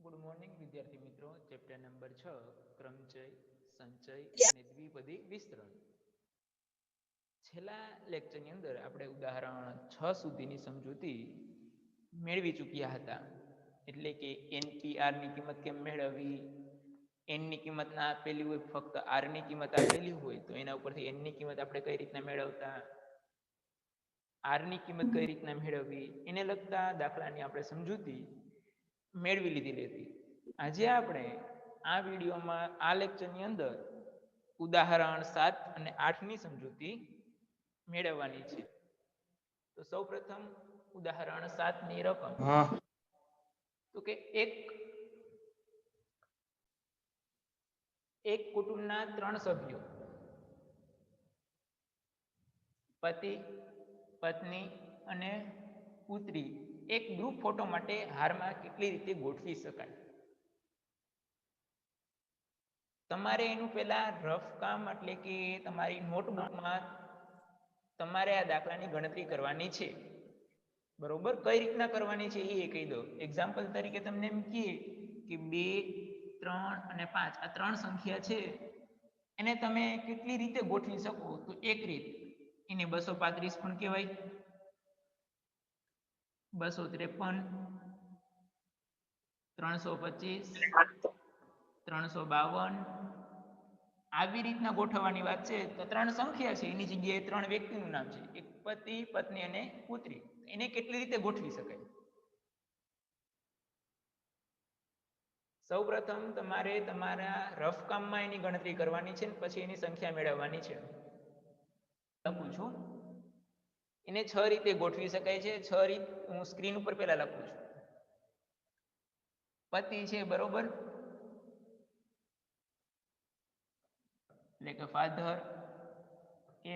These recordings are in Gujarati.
ગુડ મોર્નિંગ વિદ્યાર્થી મિત્રો. ચેપ્ટર નંબર 6 ક્રમચય, સંચય અને દ્વિપદી વિસ્તરણ. છેલ્લા લેક્ચરની અંદર આપણે ઉદાહરણ 6 સુધીની સમજૂતી મેળવી ચૂક્યા હતા. એટલે કે NPR ની કિંમત કેમ મેળવવી, n ની કિંમત ના આપેલી હોય, ફક્ત r ની કિંમત આપેલી હોય તો એના ઉપરથી n ની કિંમત આપણે કઈ રીતના મેળવતા, r ની કિંમત કઈ રીતના મેળવવી, એને લગતા દાખલાની આપણે સમજૂતી મેળવી લીધેલી હતી. આજે આપણે આ વિડીયોમાં આ લેક્ચરની અંદર ઉદાહરણ 7 અને 8 ની સમજૂતી મેળવવાની છે. તો સૌપ્રથમ ઉદાહરણ 7 ની રકમ. તો કે એક કુટુંબના 3 સભ્યો પતિ, પત્ની અને પુત્રી એક ગ્રુપ ફોટો માટે હારમાં કેટલી રીતે ગોઠવી શકાય. તમારે એનું પહેલા રફ કામ એટલે કે તમારી નોટબુકમાં તમારે આ દાખલાની ગણતરી કરવાની છે. બરોબર, કઈ રીતના કરવાની છે એ કહી દો. એક્ઝામ્પલ તરીકે તમને એમ કહીએ કે 2, 3 અને 5 આ 3 સંખ્યા છે, એને તમે કેટલી રીતે ગોઠવી શકો. તો એક રીત, એને 235 પણ કહેવાય, 253, 325, 352 આવી રીતના ગોઠવવાની વાત છે. તો 3 સંખ્યા છે, એની જગ્યાએ 3 વ્યક્તિનું નામ છે, એક પતિ, પત્ની અને પુત્રી. એને કેટલી રીતે ગોઠવી શકાય. સૌપ્રથમ તમારે તમારા રફ કામમાં એની ગણતરી કરવાની છે, પછી એની સંખ્યા મેળવવાની છે. લખું છું, એને 6 રીતે ગોઠવી શકાય છે. 6 રીત હું સ્ક્રીન ઉપર પહેલા લખું છું. પતિ છે, બરોબર, એટલે કે ફાધર,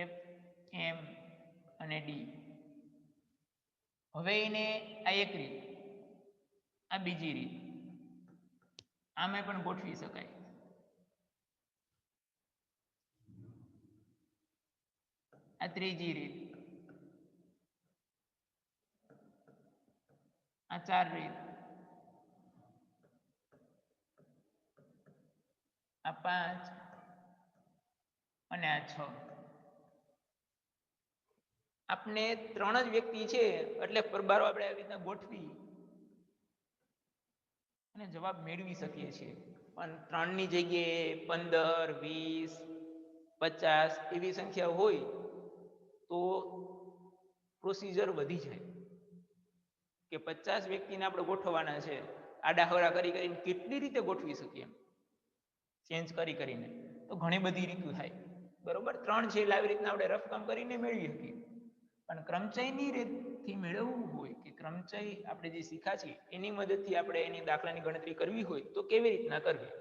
F, M અને D. હવે એને આ એક રીત, આ બીજી રીત, આમાં પણ ગોઠવી શકાય. આ ત્રીજી રીત, આ 4 રીત, આ 5 અને આ 6. આપણે 3 જ વ્યક્તિ છે એટલે પરબારો આપણે આવી રીતના ગોઠવી અને જવાબ મેળવી શકીએ છીએ. પણ 3 ની જગ્યાએ 15, 20, 50 એવી સંખ્યા હોય તો પ્રોસિજર વધી જાય કે 50 વ્યક્તિને આપણે ગોઠવવાના છે. આડાહવડા કરીને કેટલી રીતે ગોઠવી શકીએ, ચેન્જ કરીને તો ઘણી બધી રીતો થાય. બરોબર, 3 છે એટલે આવી રીતના આપણે રફ કામ કરીને મેળવી શકીએ. પણ ક્રમચયની રીતથી મેળવવું હોય કે ક્રમચય આપણે જે શીખ્યા છીએ એની મદદથી આપણે એની દાખલાની ગણતરી કરવી હોય તો કેવી રીતના કરવી.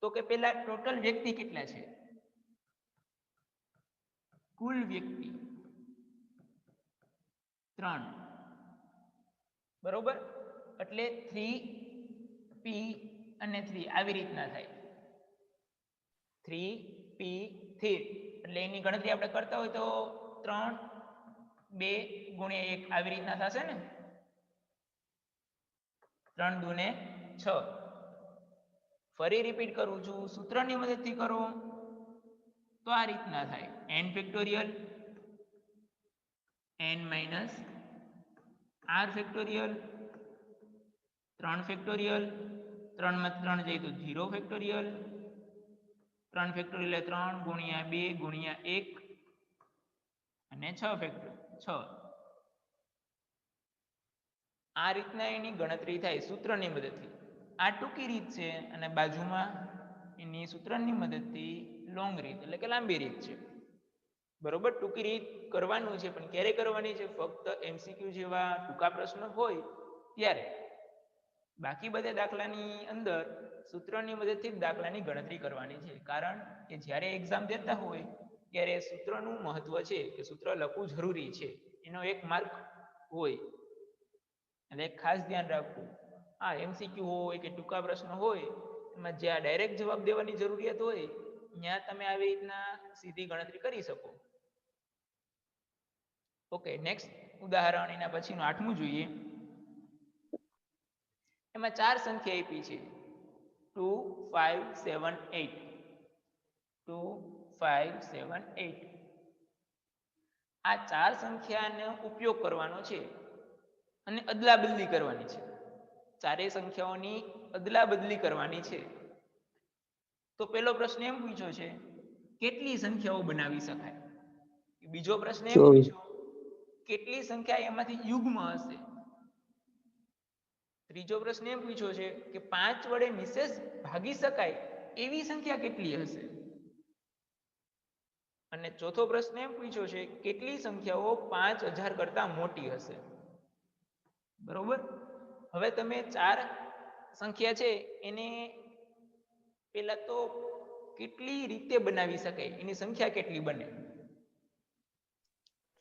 તો કે પેલા ટોટલ વ્યક્તિ કેટલા છે, કુલ વ્યક્તિ 3, બરોબર, એટલે 3P અને 3 આવી રીતના થાય. 3P 3 એટલે એની ગણતરી આપણે કરતા હોય તો 3, 2 ગુણ્યા 1 આવી રીતના થશે ને. 3 દૂને 6. ફરી રિપીટ કરું છું, સૂત્રની મદદથી કરો તો આ રીતના થાય. n factorial n minus r factorial 3 factorial 3 માં 3 જાય તો 0 ફેક્ટોરિયલ 3 ફેક્ટોરિયલ 3 ગુણ્યા 2 ગુણ્યા 1 અને 6 ફેક્ટોરિયલ 6. આ રીતના એની ગણતરી થાય સૂત્રની મદદથી. આ ટૂંકી રીત છે અને બાજુમાં એની સૂત્રની મદદથી લોંગ રીત એટલે કે લાંબી રીત છે. બરોબર, ટૂંકી રીત કરવાનું છે પણ ક્યારે કરવાની છે, ફક્ત MCQ જેવા ટૂંકા પ્રશ્ન હોય ત્યારે. બાકી બધા દાખલાની અંદર સૂત્રની મદદથી દાખલાની ગણતરી કરવાની છે. કારણ કે જ્યારે એક્ઝામ દેતા હોય ત્યારે સૂત્રનું મહત્વ છે કે સૂત્ર લખવું જરૂરી છે, એનો એક માર્ક હોય. એટલે ખાસ ધ્યાન રાખવું. આ MCQ હોય કે ટૂંકા પ્રશ્ન હોય એમાં જ્યાં ડાયરેક્ટ જવાબ દેવાની જરૂરિયાત હોય ત્યાં તમે આવી રીતના સીધી ગણતરી કરી શકો. ઓકે, નેક્સ્ટ ઉદાહરણ એના પછીનું 8મું જોઈએ. એમાં 4 સંખ્યા આપી છે 2 5 7 8 2 5 7 8 આ 4 સંખ્યાનો ઉપયોગ કરવાનો છે અને અદલા બદલી કરવાની છે ચારેય સંખ્યાઓની અદલા બદલી કરવાની છે તો પહેલો પ્રશ્ન એમ પૂછ્યો છે કેટલી સંખ્યાઓ બનાવી શકાય બીજો પ્રશ્ન એમ પૂછ્યો કેટલી સંખ્યા એમાંથી યુગ્મ હશે ત્રીજો પ્રશ્ન એમ પૂછ્યો છે કે 5 વડે નિશેષ ભાગી શકાય એવી સંખ્યા કેટલી હશે અને ચોથો પ્રશ્ન એમ પૂછ્યો છે કેટલી સંખ્યાઓ 5000 કરતા મોટી હશે બરોબર હવે તમે 4 સંખ્યા છે એને પહેલા તો કેટલી રીતે બનાવી શકાય એની સંખ્યા કેટલી બને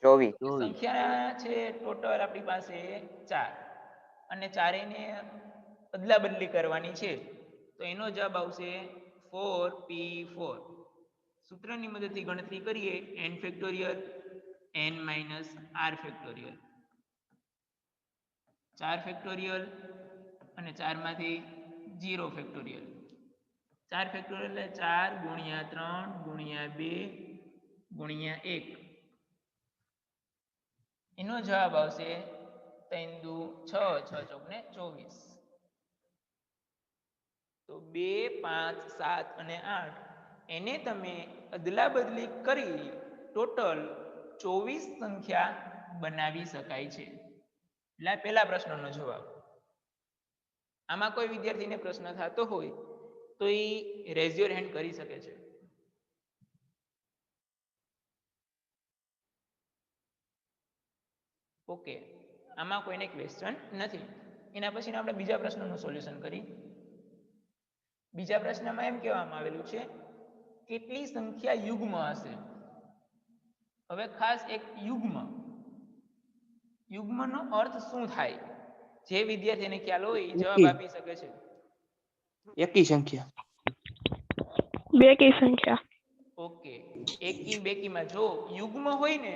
24 સંખ્યા છે ટોટલ આપણી પાસે 4 અને ચારેયને અદલા બદલી કરવાની છે તો એનો જવાબ આવશે 4p4 સૂત્રની મદદથી ગણતરી કરીએ n factorial n minus r factorial 4 factorial અને 4 માંથી 0 ફેક્ટોરિયલ 4 ફેક્ટોરિયલ એટલે 4 ગુણ્યા 3 ગુણ્યા 2 ગુણ્યા 1 એનો જવાબ આવશે 3 દુ 6 6 ચોક ને 24 તો 2 5 7 અને 8 એને તમે અદલા બદલી કરી ટોટલ 24 સંખ્યા બનાવી શકાય છે એટલે પહેલા પ્રશ્નનો જવાબ આમાં કોઈ વિદ્યાર્થીને પ્રશ્ન થતો હોય તો એ રેઝ યોર હેન્ડ કરી શકે છે ઓકે આમાં કોઈને ક્વેશ્ચન નથી એના પછી આપણે બીજા પ્રશ્નનું સોલ્યુશન કરી બીજા પ્રશ્નમાં એમ કહેવામાં આવેલું છે કેટલી સંખ્યા યુગ્મ હશે હવે ખાસ એક યુગ્મનો અર્થ શું થાય જે વિદ્યાર્થીને ખ્યાલ હોય એ જવાબ આપી શકે છે એકી સંખ્યા બેકી સંખ્યા ઓકે એકી બેકીમાં જો યુગ્મ હોય ને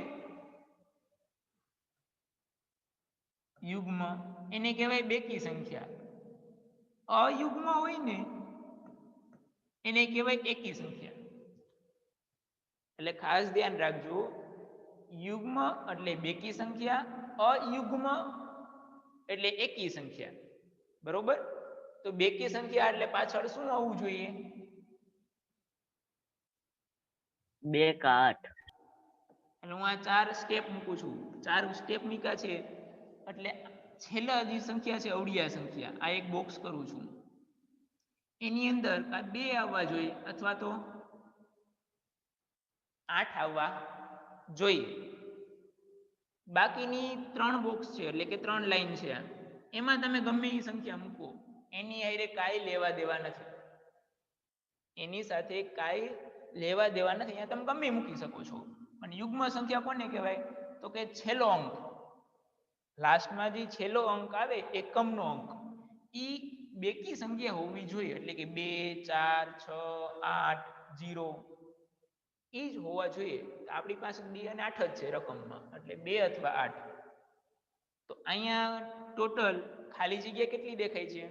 યુગ્મ એને કહેવાય બેકી સંખ્યા અયુગ્મ હોય ને એને કહેવાય એકી સંખ્યા એટલે ખાસ ધ્યાન રાખજો યુગ્મ એટલે બેકી સંખ્યા અયુગ્મ એટલે એકી સંખ્યા બરોબર તો બેકી સંખ્યા એટલે પાછળ શું આવવું જોઈએ 2 का 8 એટલે હું આ 4 સ્ટેપ મૂકું છું 4 સ્ટેપ મૂક્યા છે એટલે છેલ્લા જે સંખ્યા છે અવળિયા સંખ્યા આ એક બોક્સ કરું છું એની અંદર આ 2 આવવા જોઈએ અથવા તો 8 આવવા જોઈએ બાકીની 3 બોક્સ છે એટલે કે 3 લાઈન છે એમાં તમે ગમે એ સંખ્યા મૂકો એની હારે કાંઈ લેવા દેવા નથી એની સાથે કાંઈ લેવા દેવા નથી અહીંયા તમે ગમે મૂકી શકો છો પણ યુગ્મ સંખ્યા કોને કહેવાય તો કે છેલ્લો અંક લાસ્ટમાં જે છેલ્લો અંક આવે એકમનો અંક એ બેકી સંખ્યા હોવી જોઈએ એટલે કે 2 4 6 8 0 એ જ હોવા જોઈએ આપણી પાસે 2 અને 8 જ છે રકમમાં એટલે 2 અથવા 8 તો અહીંયા ટોટલ ખાલી જગ્યા કેટલી દેખાય છે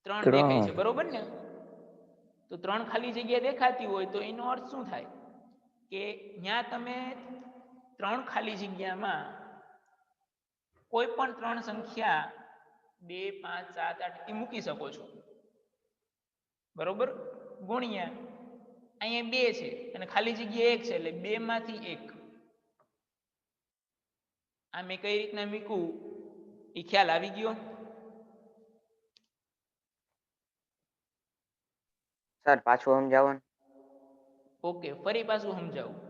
3 દેખાય છે બરોબર ને તો 3 ખાલી જગ્યા દેખાતી હોય તો એનો અર્થ શું થાય કે ત્યાં તમે 3 ખાલી જગ્યામાં કોઈ પણ 3 સંખ્યા 2 5 7 8 એ મૂકી શકો છો બરોબર ગુણ્યા અહીંયા 2 છે અને ખાલી જગ્યા 1 છે એટલે 2 માંથી 1 આ મેં કઈ રીતના મૂક્યું એ ખ્યાલ આવી ગયો સર પાછું સમજાવો ને ઓકે ફરી પાછું સમજાવું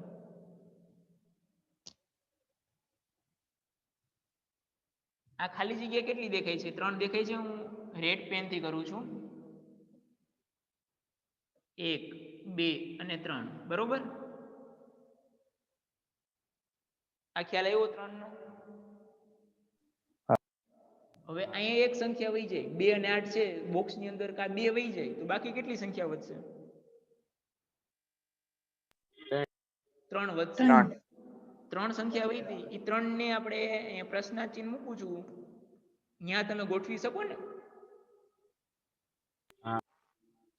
આ ખાલી જગ્યા કેટલી દેખાય છે 3 દેખાય છે હું રેડ પેન થી કરું છું 1 2 અને 3 બરોબર આ ખ્યાલ આવ્યો 3 નો હવે અહીંયા એક સંખ્યા વહી જાય 2 અને 8 છે બોક્સ ની અંદર કા 2 વહી જાય તો બાકી કેટલી સંખ્યા વધશે 3 વધશે 3 સંખ્યા વહી હતી એ 3 ને આપણે પ્રશ્નાર્થ ચિહ્ન મૂકું છું ત્યાં તમે ગોઠવી શકો ને.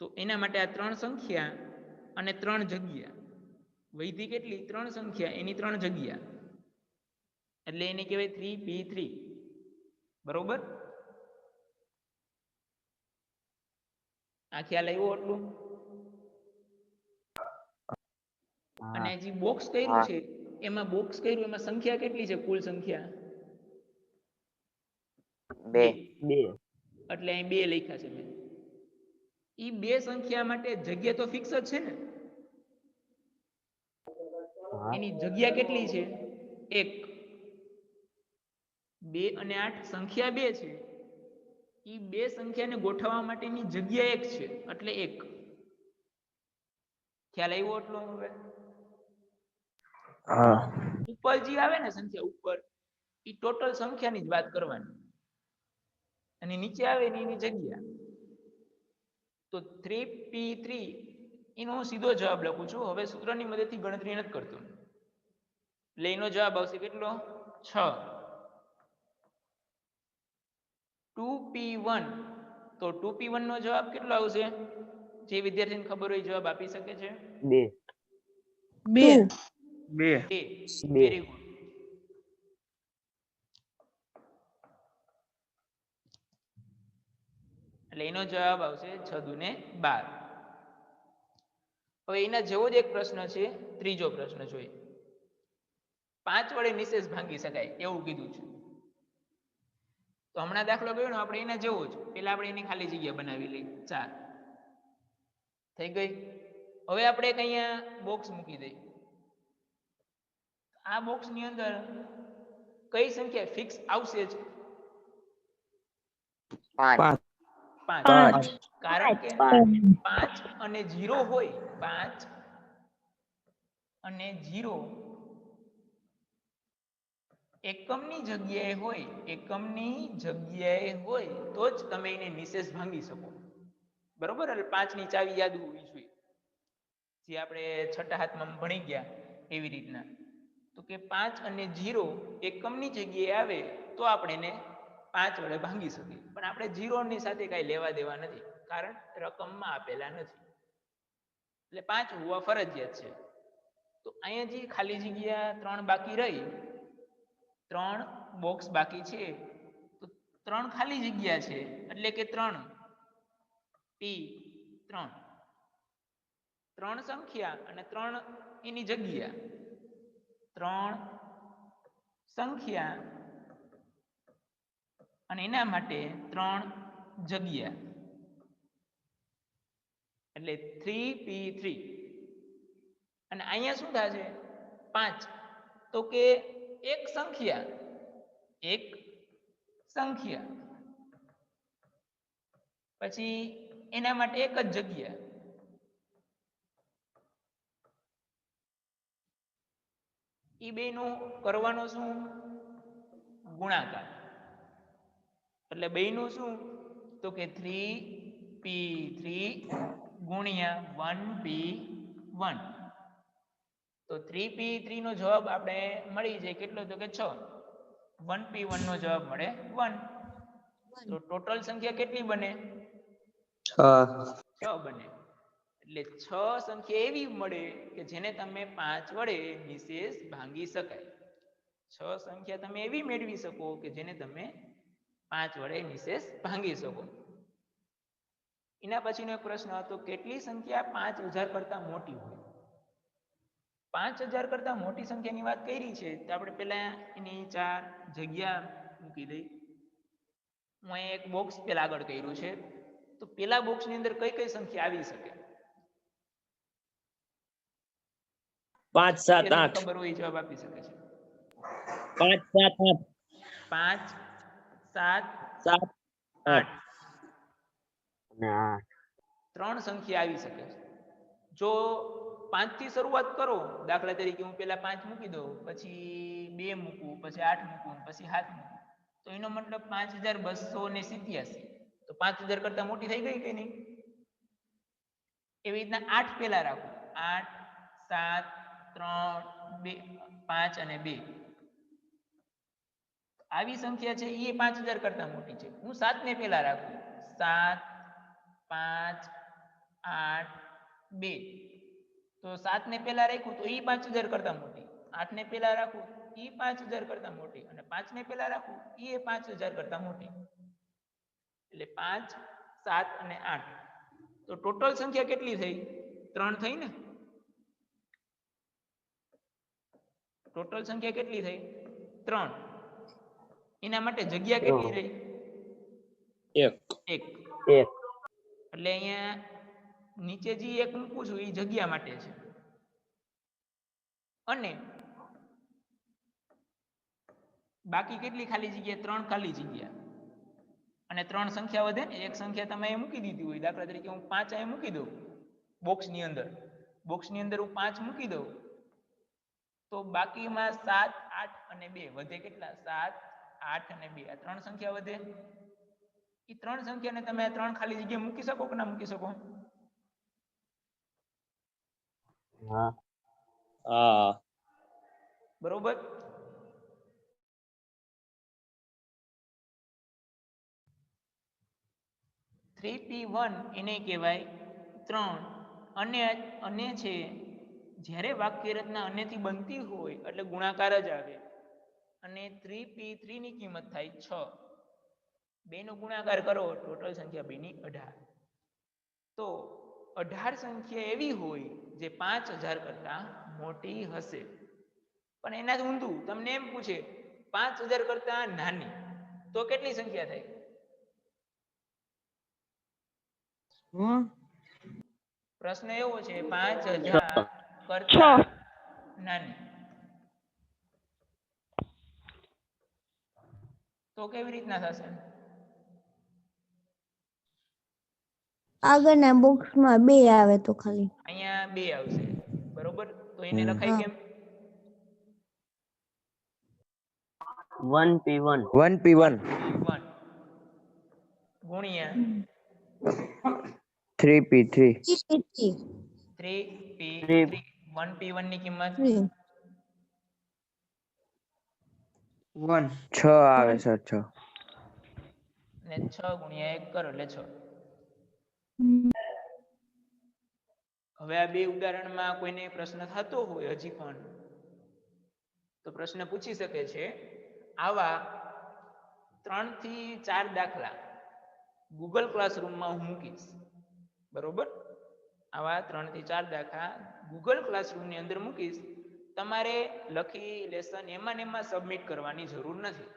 તો એના માટે આ 3 સંખ્યા અને 3 જગ્યા વૈધી કેટલી 3 સંખ્યા એની 3 જગ્યા એટલે એને કહેવાય 3p3 બરોબર. આ ખ્યાલ આવ્યો એટલું. અને જે બોક્સ કર્યું છે એમાં બોક્સ કર્યું એમાં સંખ્યા કેટલી છે કુલ સંખ્યા 2 એટલે અહીં 2 લખ્યા છે મેં. ઈ 2 સંખ્યા માટે જગ્યા તો ફિક્સ જ છે ને. એની જગ્યા કેટલી છે 1 2 અને 8 સંખ્યા 2 છે. ઈ 2 સંખ્યાને ગોઠવવા માટેની જગ્યા 1 છે એટલે 1. ખ્યાલ આવ્યો એટલો હવે. ઉપર જે આવે ને સંખ્યા ઉપર ઈ ટોટલ સંખ્યાની જ વાત કરવાની અને નીચે આવે એની જગ્યા. તો 3p3 એનો હું સીધો જવાબ લખું છું. હવે સૂત્રની મદદથી ગણતરી નથી કરતો એટલે એનો જવાબ આવશે કેટલો 6. 2p1 તો 2p1 નો જવાબ કેટલો આવશે? જે વિદ્યાર્થીને ખબર હોય જવાબ આપી શકે છે. 2 વેરી ગુડ. એટલે એનો જવાબ આવશે 6 દુને 12. હવે એના જેવો જ એક પ્રશ્ન છે ત્રીજો પ્રશ્ન જોઈએ. 5 વડે નિશેષ ભાંગી શકાય એવું કીધું છે. તો હમણાં દાખલો ગયો ને આપણે એના જેવો જ પેલા આપણે એની ખાલી જગ્યા બનાવી લઈ 4 થઈ ગઈ. હવે આપણે એક અહીંયા બોક્સ મૂકી દઈએ. આ બોક્સની અંદર કઈ સંખ્યા ફિક્સ આવશે જ 5 કારણ કે 5 અને 0 હોય 5 અને 0 એકમની જગ્યાએ હોય તો જ તમે એને નિશેષ ભાંગી શકો બરોબર. એટલે 5 ની ચાવી યાદ હોવી જોઈએ જે આપણે છઠ્ઠા હાથમાં ભણી ગયા એવી રીતના. તો કે 5 અને 0 એકમની જગ્યાએ આવે તો આપણે એને 5 વડે ભાંગી શકીએ. પણ આપણે 0 ની સાથે કાંઈ લેવા દેવા નથી કારણ રકમમાં આપેલા નથી એટલે 5 હોવા ફરજિયાત છે. તો અહીંયા જે ખાલી જગ્યા 3 બાકી રહી 3 બોક્સ બાકી છે તો 3 ખાલી જગ્યા છે એટલે કે 3p3 3 સંખ્યા અને 3 એની જગ્યા 3 સંખ્યા અને એના માટે 3 જગ્યા એટલે 3p3. અને અહીંયા શું થશે 5 તો કે એક સંખ્યા પછી એના માટે એક જ જગ્યા એ બેનું કરવાનો શું ગુણાકાર એટલે બેનું શું તો કે 3p3 ગુણ્યા 1p1 તો 3p3 નો જવાબ આપણે મળી જાય કેટલો તો કે 6. 1p1 નો જવાબ મળે 1. તો ટોટલ સંખ્યા કેટલી બને 6 બને. એટલે 6 સંખ્યા એવી મળે કે જેને તમે 5 વડે નિશેષ ભાંગી શકાય. 6 સંખ્યા તમે એવી મેળવી શકો કે જેને તમે 5 વડે નિશેષ ભાંગી શકો. એના પછીનો એક પ્રશ્ન હતો કેટલી સંખ્યા 5000 કરતા મોટી હોય? 5000 કરતા મોટી સંખ્યાની વાત કરી છે તો આપણે પહેલા એની 4 જગ્યા મૂકી દઈ. હું અહીં એક બોક્સ પહેલા આગળ કર્યું છે તો પેલા બોક્સની અંદર કઈ કઈ સંખ્યા આવી શકે? 5 7 8 ખબર હોય જવાબ આપી શકે છે. 5 7 5 7 7 8 3 સંખ્યા આવી શકે છે. જો 5 થી શરૂઆત કરો દાખલા તરીકે હું પહેલા 5 મૂકી દઉં પછી 2 મૂકું પછી 8 મૂકું પછી 7 મૂકું તો એનો મતલબ 5287. તો 5000 કરતા મોટી થઈ ગઈ કે નહીં? એવી રીતના 8 પહેલા રાખો 8 7 3 2 5 અને 2 આવી સંખ્યા છે એ 5000 કરતા મોટી છે. હું 7 ને પહેલા રાખું. 7 5 8 2. તો 7 ને પહેલા રાખ્યું તો એ 5000 કરતા મોટી. 8 ને પહેલા રાખું એ 5000 કરતા મોટી અને 5 ને પહેલા રાખું એ 5000 કરતા મોટી. એટલે 5 7 અને 8. તો ટોટલ સંખ્યા કેટલી થઈ? 3 થઈ ને? ટોટલ સંખ્યા કેટલી થઈ? 3. એના માટે જગ્યા કેટલી રહી? 1 1. એટલે અહીંયા નીચે જે 1 મૂકું છું એ જગ્યા માટે છે. અને બાકી કેટલી ખાલી જગ્યા? 3 ખાલી જગ્યા. અને 3 સંખ્યા વધે ને. એક સંખ્યા તમે અહીં મૂકી દીધી હોય, દાખલા તરીકે હું 5 અહીં મૂકી દઉં બોક્સની અંદર. બોક્સની અંદર હું 5 મૂકી દઉં તો બાકીમાં 7 8 અને 2 વધે. કેટલા? 7 8 અને 2. આ 3 સંખ્યા વધે. એ 3 સંખ્યાને તમે આ 3 ખાલી જગ્યા મૂકી શકો કે ના મૂકી શકો? હા બરોબર. થ્રી P1 એને કહેવાય 3. અને છે જ્યારે વાક્ય રચના અન્યથી બનતી હોય એટલે ગુણાકાર જ આવે. અને 3P3 ની કિંમત થાય 6. 2 નો ગુણાકાર કરો ટોટલ સંખ્યા 2 ની 18. તો 18 સંખ્યા એવી હોય જે 5000 કરતા મોટી હશે. પણ એના ઊંધું તમને એમ પૂછે 5000 કરતા નાની, તો કેટલી સંખ્યા થાય? પ્રશ્ન એવો છે 5000 કરતા નાની, તો કેવી રીતના થશે? આગળના બોક્સમાં 2 આવે તો ખાલી અહીંયા 2 આવશે. બરોબર. તો એને લખાય કેમ? 1P1 1 ગુણ્યા 3P3 3P3. 1P1 ની કિંમત 6 આવે સર. 6 ને 6 ગુણ્યા 1 કરો એટલે 6. હવે આ બે ઉદાહરણમાં કોઈને પ્રશ્ન થતો હોય હજી પણ તો પ્રશ્ન પૂછી શકે છે. આવા 3 થી 4 દાખલા ગૂગલ ક્લાસરૂમમાં હું મૂકીશ. બરોબર. આવા 3 થી 4 દાખલા ગૂગલ ક્લાસરૂમની અંદર મૂકીશ. તમારે લખી લેસન એમાં સબમિટ કરવાની જરૂર નથી.